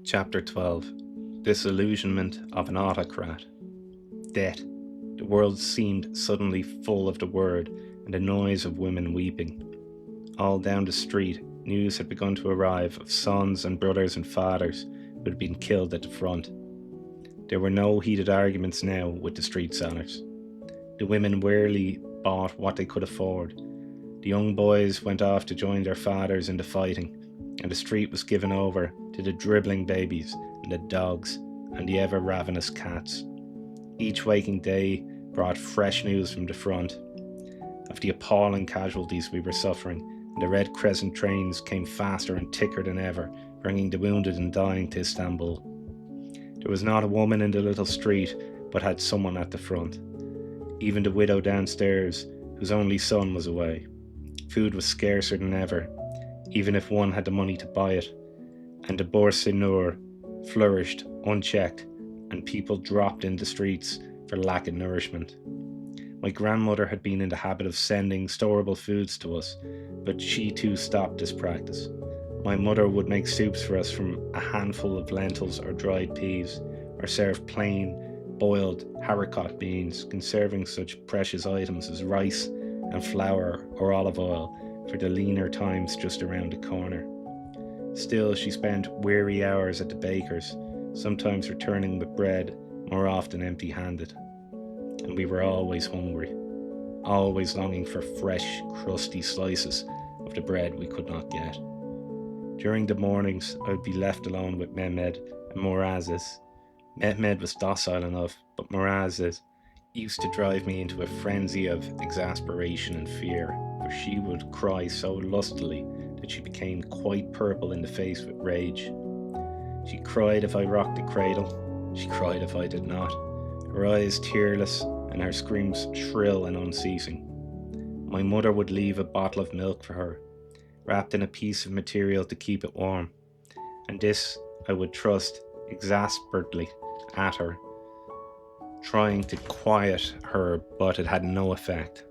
Chapter 12. Disillusionment of an autocrat. Death. The world seemed suddenly full of the word and the noise of women weeping. All down the street, news had begun to arrive of sons and brothers and fathers who had been killed at the front. There were no heated arguments now with the street sellers. The women wearily bought what they could afford. The young boys went off to join their fathers in the fighting, and the street was given over to the dribbling babies and the dogs and the ever-ravenous cats. Each waking day brought fresh news from the front of the appalling casualties we were suffering, and the Red Crescent trains came faster and thicker than ever, bringing the wounded and dying to Istanbul. There was not a woman in the little street but had someone at the front. Even the widow downstairs, whose only son was away. Food was scarcer than ever, even if one had the money to buy it, and the Bourse Noor flourished unchecked, and people dropped in the streets for lack of nourishment. My grandmother had been in the habit of sending storable foods to us, but she too stopped this practice. My mother would make soups for us from a handful of lentils or dried peas, or serve plain, boiled haricot beans, conserving such precious items as rice and flour or olive oil for the leaner times just around the corner. Still, she spent weary hours at the baker's, sometimes returning with bread, more often empty-handed. And we were always hungry, always longing for fresh, crusty slices of the bread we could not get. During the mornings, I would be left alone with Mehmed and Morazes. Mehmed was docile enough, but Morazes used to drive me into a frenzy of exasperation and fear, for she would cry so lustily that she became quite purple in the face with rage. She cried if I rocked the cradle, she cried if I did not, her eyes tearless and her screams shrill and unceasing. My mother would leave a bottle of milk for her, wrapped in a piece of material to keep it warm, and this I would thrust exasperately at her, trying to quiet her, but it had no effect.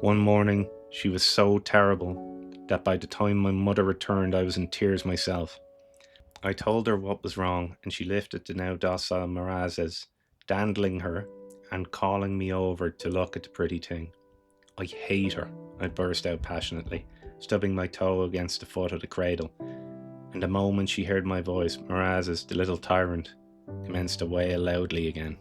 One morning, she was so terrible that by the time my mother returned, I was in tears myself. I told her what was wrong, and she lifted the now docile Morazes, dandling her and calling me over to look at the pretty thing. I hate her, I burst out passionately, stubbing my toe against the foot of the cradle. And the moment she heard my voice, Morazes, the little tyrant, commenced to wail loudly again.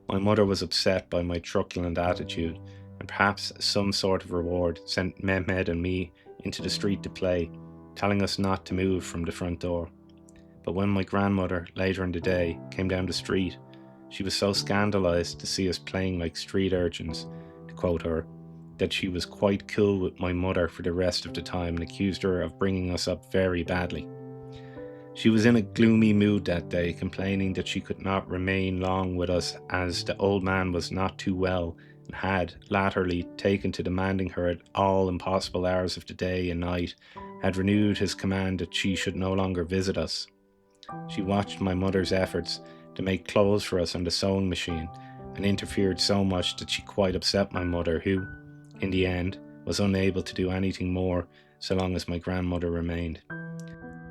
My mother was upset by my truculent attitude, and perhaps as some sort of reward sent Mehmed and me into the street to play, telling us not to move from the front door. But when my grandmother, later in the day, came down the street, she was so scandalised to see us playing like street urchins, to quote her, that she was quite cool with my mother for the rest of the time and accused her of bringing us up very badly. She was in a gloomy mood that day, complaining that she could not remain long with us as the old man was not too well and had, latterly, taken to demanding her at all impossible hours of the day and night, had renewed his command that she should no longer visit us. She watched my mother's efforts to make clothes for us on the sewing machine and interfered so much that she quite upset my mother, who, in the end, was unable to do anything more so long as my grandmother remained.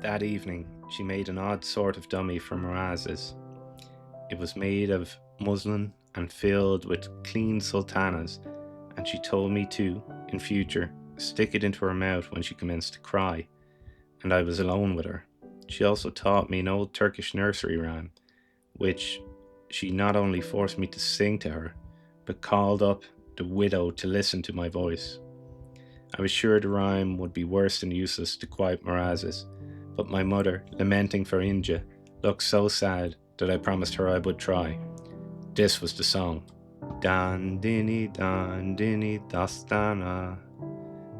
That evening, she made an odd sort of dummy for Morazes. It was made of muslin and filled with clean sultanas, and she told me to, in future, stick it into her mouth when she commenced to cry, and I was alone with her. She also taught me an old Turkish nursery rhyme, which she not only forced me to sing to her, but called up the widow to listen to my voice. I was sure the rhyme would be worse than useless to quiet Morazes, but my mother, lamenting for Inja, looked so sad that I promised her I would try. This was the song. Dandini dastana,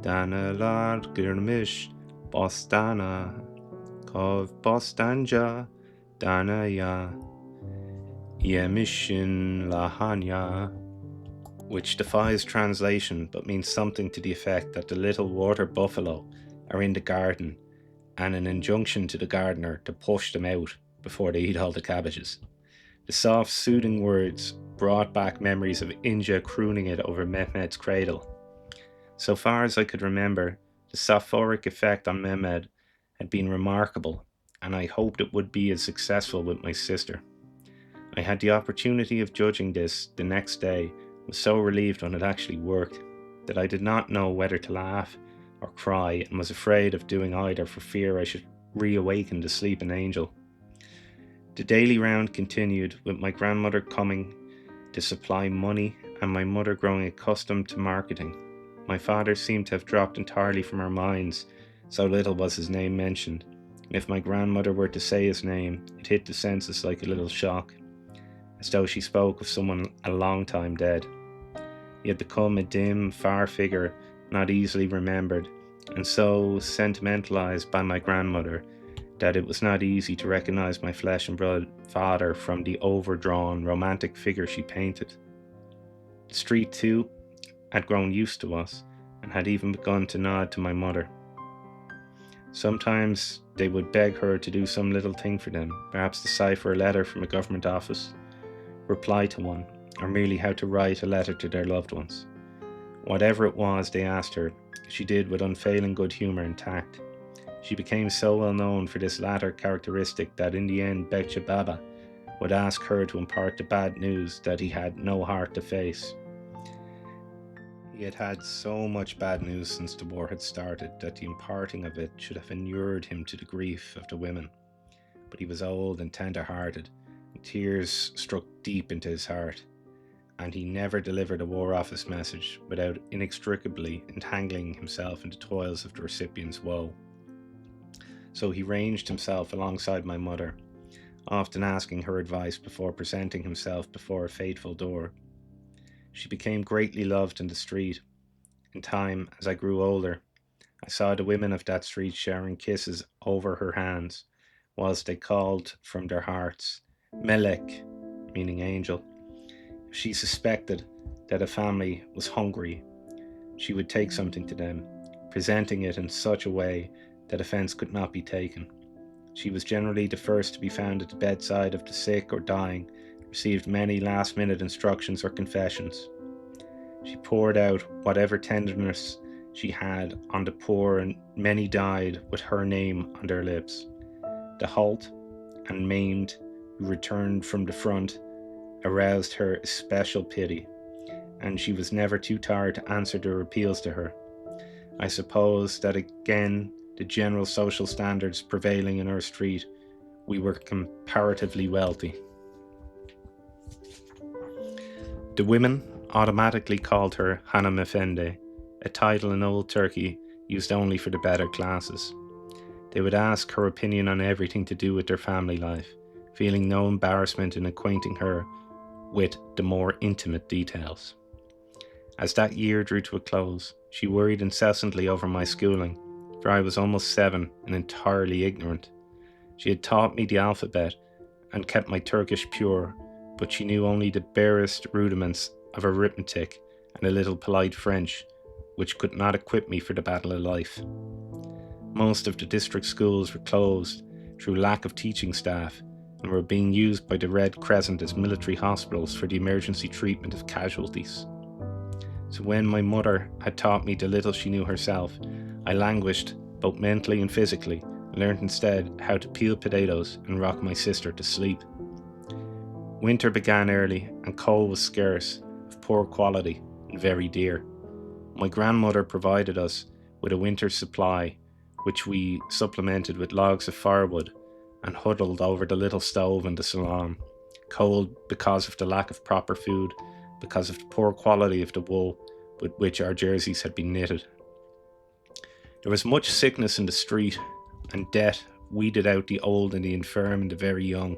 danalar girmiş bostana, kov bostanja danaya, yemishin lahanya, which defies translation but means something to the effect that the little water buffalo are in the garden and an injunction to the gardener to push them out before they eat all the cabbages. The soft, soothing words brought back memories of Inja crooning it over Mehmed's cradle. So far as I could remember, the soporific effect on Mehmed had been remarkable, and I hoped it would be as successful with my sister. I had the opportunity of judging this the next day, was so relieved when it actually worked that I did not know whether to laugh or cry, and was afraid of doing either for fear I should reawaken the sleeping angel. The daily round continued, with my grandmother coming to supply money and my mother growing accustomed to marketing. My father seemed to have dropped entirely from our minds, so little was his name mentioned, and if my grandmother were to say his name, it hit the senses like a little shock, as though she spoke of someone a long time dead. He had become a dim, far figure, not easily remembered, and so sentimentalized by my grandmother that it was not easy to recognize my flesh and blood father from the overdrawn, romantic figure she painted. The street, too, had grown used to us, and had even begun to nod to my mother. Sometimes they would beg her to do some little thing for them, perhaps decipher a letter from a government office, reply to one, or merely how to write a letter to their loved ones. Whatever it was they asked her, she did with unfailing good humour and tact. She became so well known for this latter characteristic that in the end Bekçi Baba would ask her to impart the bad news that he had no heart to face. He had had so much bad news since the war had started that the imparting of it should have inured him to the grief of the women. But he was old and tender-hearted, and tears struck deep into his heart, and he never delivered a War Office message without inextricably entangling himself in the toils of the recipient's woe. So he ranged himself alongside my mother, often asking her advice before presenting himself before a fateful door. She became greatly loved in the street. In time, as I grew older, I saw the women of that street showering kisses over her hands, whilst they called from their hearts, Melek, meaning angel. If she suspected that a family was hungry, she would take something to them, presenting it in such a way that offence could not be taken. She was generally the first to be found at the bedside of the sick or dying, received many last-minute instructions or confessions. She poured out whatever tenderness she had on the poor, and many died with her name on their lips. The halt and maimed who returned from the front aroused her especial pity, and she was never too tired to answer their appeals to her. I suppose that again, the general social standards prevailing in our street, we were comparatively wealthy. The women automatically called her Hanım Efendi, a title in Old Turkey used only for the better classes. They would ask her opinion on everything to do with their family life, feeling no embarrassment in acquainting her with the more intimate details. As that year drew to a close, she worried incessantly over my schooling, for I was almost 7 and entirely ignorant. She had taught me the alphabet and kept my Turkish pure, but she knew only the barest rudiments of arithmetic and a little polite French, which could not equip me for the battle of life. Most of the district schools were closed through lack of teaching staff and were being used by the Red Crescent as military hospitals for the emergency treatment of casualties. So when my mother had taught me the little she knew herself, I languished both mentally and physically, and learned instead how to peel potatoes and rock my sister to sleep. Winter began early, and coal was scarce, of poor quality, and very dear. My grandmother provided us with a winter supply, which we supplemented with logs of firewood and huddled over the little stove in the salon, cold because of the lack of proper food, because of the poor quality of the wool with which our jerseys had been knitted. There was much sickness in the street, and death weeded out the old and the infirm and the very young.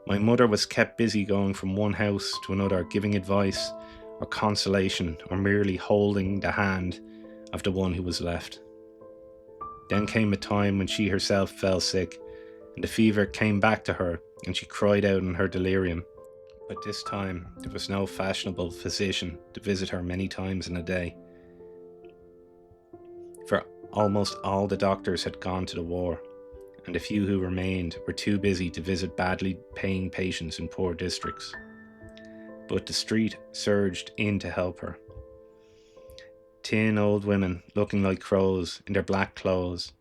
My mother was kept busy going from one house to another, giving advice or consolation, or merely holding the hand of the one who was left. Then came a time when she herself fell sick, and the fever came back to her, and she cried out in her delirium. But this time there was no fashionable physician to visit her many times in a day, for almost all the doctors had gone to the war, and the few who remained were too busy to visit badly paying patients in poor districts. But the street surged in to help her. Tin old women looking like crows in their black clothes,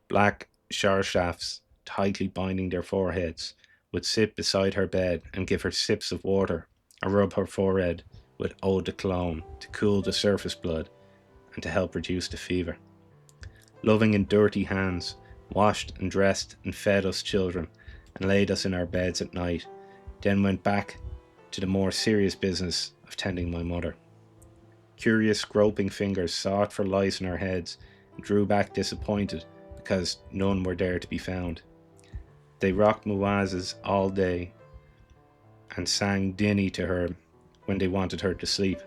black charshafs tightly binding their foreheads, would sit beside her bed and give her sips of water or rub her forehead with eau de cologne to cool the surface blood and to help reduce the fever. Loving and dirty hands washed and dressed and fed us children and laid us in our beds at night, then went back to the more serious business of tending my mother. Curious, groping fingers sought for lice in our heads and drew back disappointed because none were there to be found. They rocked muezzins all day and sang dinny to her when they wanted her to sleep,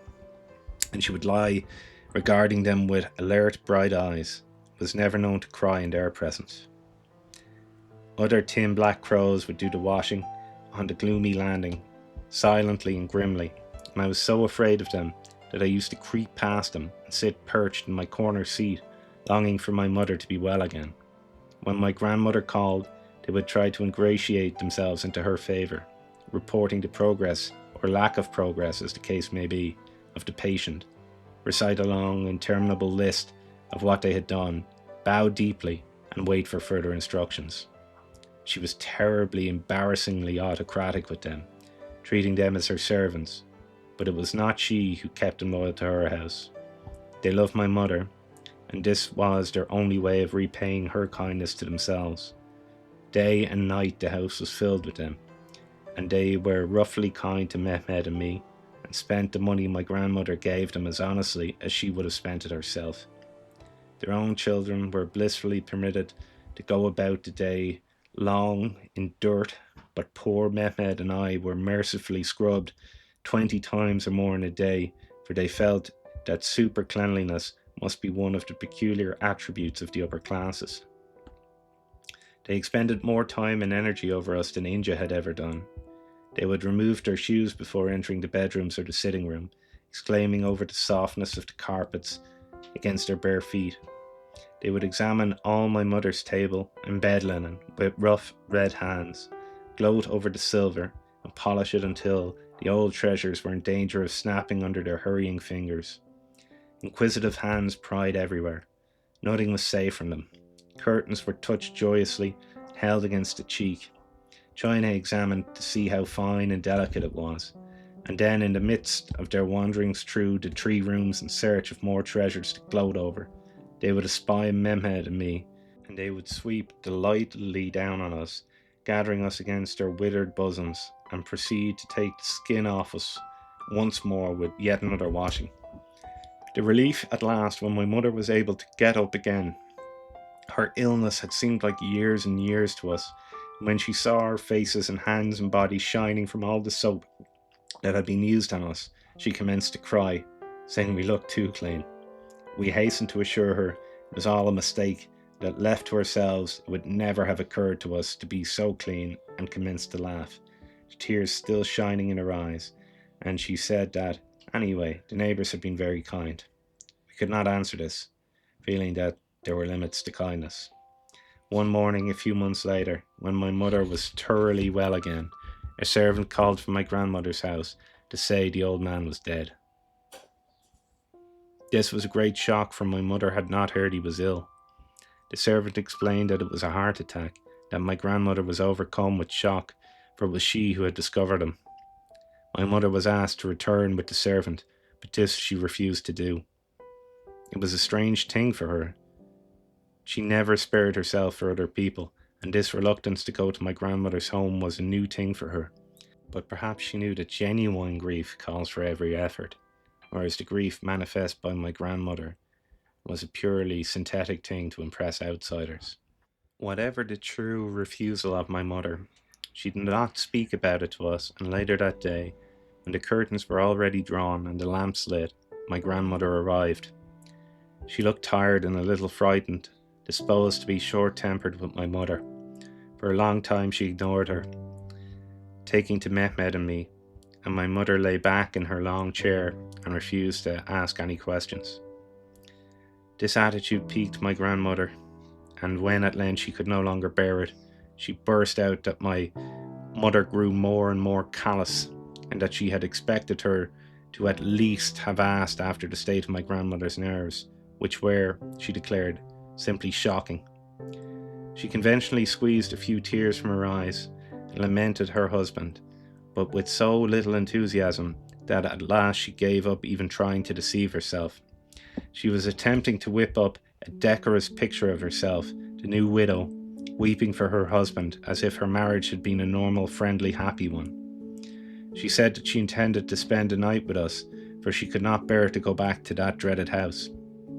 and she would lie regarding them with alert, bright eyes, was never known to cry in their presence. Other tin black crows would do the washing on the gloomy landing, silently and grimly, and I was so afraid of them that I used to creep past them and sit perched in my corner seat, longing for my mother to be well again. When my grandmother called, they would try to ingratiate themselves into her favour, reporting the progress, or lack of progress as the case may be, of the patient, recite a long, interminable list of what they had done, bow deeply, and wait for further instructions. She was terribly, embarrassingly autocratic with them, treating them as her servants, but it was not she who kept them loyal to her house. They loved my mother, and this was their only way of repaying her kindness to themselves. Day and night the house was filled with them, and they were roughly kind to Mehmed and me, and spent the money my grandmother gave them as honestly as she would have spent it herself. Their own children were blissfully permitted to go about the day long in dirt, but poor Mehmed and I were mercifully scrubbed 20 times or more in a day, for they felt that super cleanliness must be one of the peculiar attributes of the upper classes. They expended more time and energy over us than India had ever done. They would remove their shoes before entering the bedrooms or the sitting room, exclaiming over the softness of the carpets against their bare feet. They would examine all my mother's table and bed linen with rough red hands, gloat over the silver, and polish it until the old treasures were in danger of snapping under their hurrying fingers. Inquisitive hands pried everywhere. Nothing was safe from them. Curtains were touched joyously, held against the cheek. China examined to see how fine and delicate it was, and then in the midst of their wanderings through the 3 rooms in search of more treasures to gloat over, they would espy Mehmed and me, and they would sweep delightedly down on us, gathering us against their withered bosoms, and proceed to take the skin off us once more with yet another washing. The relief at last when my mother was able to get up again. Her illness had seemed like years and years to us, and when she saw our faces and hands and bodies shining from all the soap that had been used on us, she commenced to cry, saying we looked too clean. We hastened to assure her it was all a mistake, that left to ourselves it would never have occurred to us to be so clean, and commenced to laugh, the tears still shining in her eyes, and she said that, anyway, the neighbours had been very kind. We could not answer this, feeling that there were limits to kindness. One morning, a few months later, when my mother was thoroughly well again, a servant called from my grandmother's house to say the old man was dead. This was a great shock, for my mother had not heard he was ill. The servant explained that it was a heart attack, that my grandmother was overcome with shock, for it was she who had discovered him. My mother was asked to return with the servant, but this she refused to do. It was a strange thing for her. She never spared herself for other people, and this reluctance to go to my grandmother's home was a new thing for her. But perhaps she knew that genuine grief calls for every effort, whereas the grief manifest by my grandmother was a purely synthetic thing to impress outsiders. Whatever the true refusal of my mother, she did not speak about it to us, and later that day, when the curtains were already drawn and the lamps lit, my grandmother arrived. She looked tired and a little frightened, disposed to be short-tempered with my mother. For a long time she ignored her, taking to Mehmed and me, and my mother lay back in her long chair and refused to ask any questions. This attitude piqued my grandmother, and when at length she could no longer bear it, she burst out that my mother grew more and more callous, and that she had expected her to at least have asked after the state of my grandmother's nerves, which were, she declared, simply shocking. She conventionally squeezed a few tears from her eyes and lamented her husband, but with so little enthusiasm that at last she gave up even trying to deceive herself. She was attempting to whip up a decorous picture of herself, the new widow, weeping for her husband as if her marriage had been a normal, friendly, happy one. She said that she intended to spend the night with us, for she could not bear to go back to that dreaded house.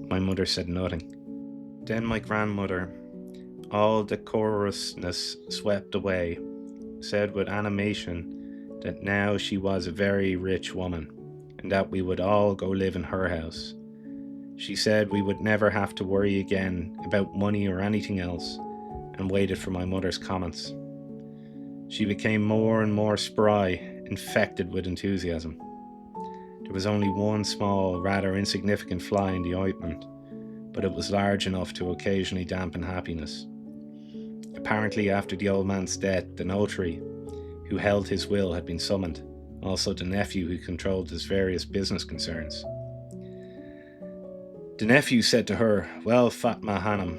My mother said nothing. Then my grandmother, all decorousness swept away, said with animation that now she was a very rich woman, and that we would all go live in her house. She said we would never have to worry again about money or anything else, and waited for my mother's comments. She became more and more spry, infected with enthusiasm. There was only one small, rather insignificant fly in the ointment, but it was large enough to occasionally dampen happiness. Apparently, after the old man's death, the notary who held his will had been summoned, also the nephew who controlled his various business concerns. The nephew said to her, "Well, Fatma Hanum,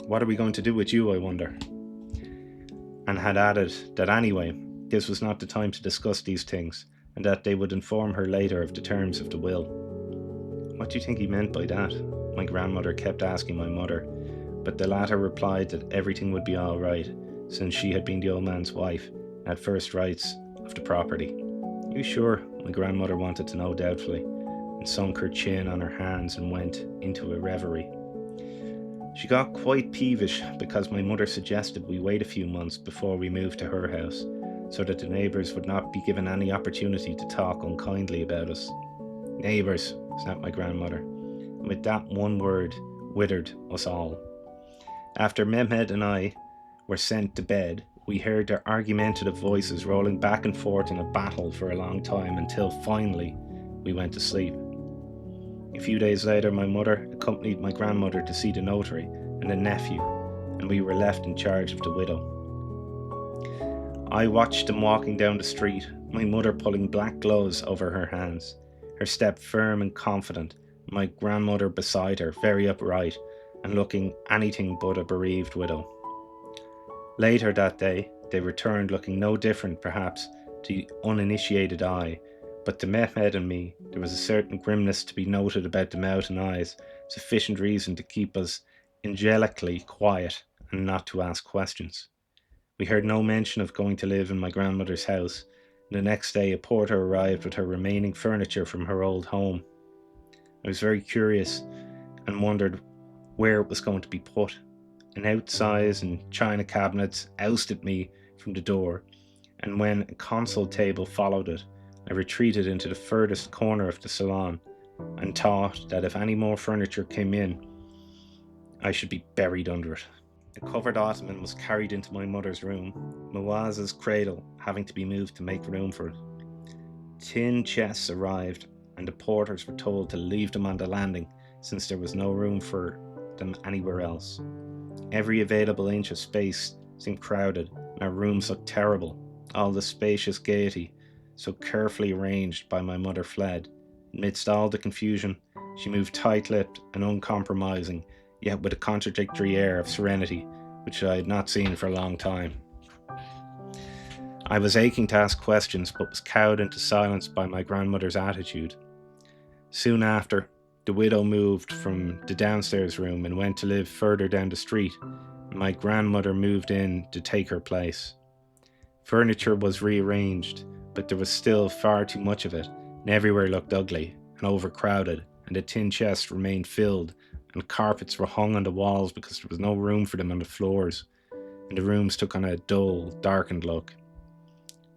what are we going to do with you, I wonder?" And had added that anyway, this was not the time to discuss these things, and that they would inform her later of the terms of the will. What do you think he meant by that? My grandmother kept asking my mother, but the latter replied that everything would be all right, since she had been the old man's wife and had first rights of the property. "Are you sure?" My grandmother wanted to know doubtfully, and sunk her chin on her hands and went into a reverie. She got quite peevish because my mother suggested we wait a few months before we moved to her house, so that the neighbours would not be given any opportunity to talk unkindly about us. "Neighbours," snapped my grandmother, and with that one word withered us all. After Mehmed and I were sent to bed, we heard their argumentative voices rolling back and forth in a battle for a long time until finally we went to sleep. A few days later, my mother accompanied my grandmother to see the notary and the nephew, and we were left in charge of the widow. I watched them walking down the street, my mother pulling black gloves over her hands, her step firm and confident, my grandmother beside her, very upright and looking anything but a bereaved widow. Later that day, they returned looking no different, perhaps, to the uninitiated eye, but to Mehmed and me, there was a certain grimness to be noted about the mouth and eyes, sufficient reason to keep us angelically quiet and not to ask questions. We heard no mention of going to live in my grandmother's house, and the next day a porter arrived with her remaining furniture from her old home. I was very curious and wondered where it was going to be put. An outsize and china cabinets ousted me from the door, and when a console table followed it, I retreated into the furthest corner of the salon and thought that if any more furniture came in, I should be buried under it. A covered ottoman was carried into my mother's room, Mawaza's cradle having to be moved to make room for it. Tin chests arrived, and the porters were told to leave them on the landing since there was no room for them anywhere else. Every available inch of space seemed crowded, and our rooms looked terrible. All the spacious gaiety, so carefully arranged by my mother, fled. Amidst all the confusion, she moved tight-lipped and uncompromising, yet with a contradictory air of serenity, which I had not seen for a long time. I was aching to ask questions, but was cowed into silence by my grandmother's attitude. Soon after, the widow moved from the downstairs room and went to live further down the street, and my grandmother moved in to take her place. Furniture was rearranged, but there was still far too much of it, and everywhere looked ugly and overcrowded, and the tin chests remained filled, and carpets were hung on the walls because there was no room for them on the floors, and the rooms took on a dull, darkened look.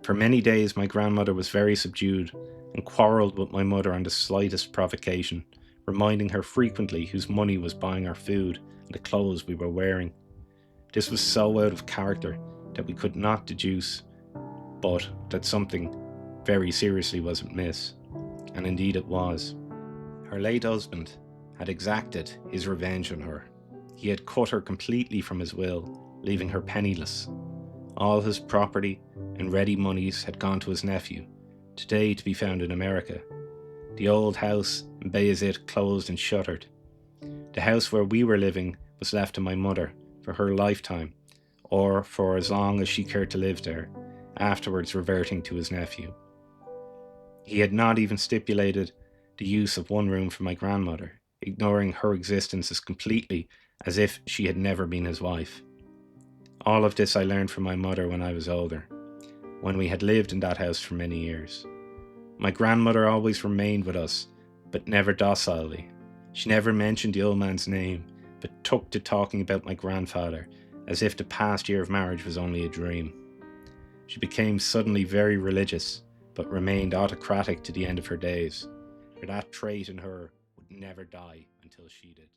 For many days my grandmother was very subdued, and quarrelled with my mother on the slightest provocation, reminding her frequently whose money was buying our food and the clothes we were wearing. This was so out of character that we could not deduce but that something very seriously was amiss, and indeed it was. Her late husband had exacted his revenge on her. He had cut her completely from his will, leaving her penniless. All his property and ready monies had gone to his nephew, today to be found in America. The old house in Bayezid closed and shuttered. The house where we were living was left to my mother, for her lifetime, or for as long as she cared to live there, afterwards reverting to his nephew. He had not even stipulated the use of one room for my grandmother, ignoring her existence as completely as if she had never been his wife. All of this I learned from my mother when I was older, when we had lived in that house for many years. My grandmother always remained with us, but never docilely. She never mentioned the old man's name, but took to talking about my grandfather, as if the past year of marriage was only a dream. She became suddenly very religious, but remained autocratic to the end of her days, for that trait in her would never die until she did.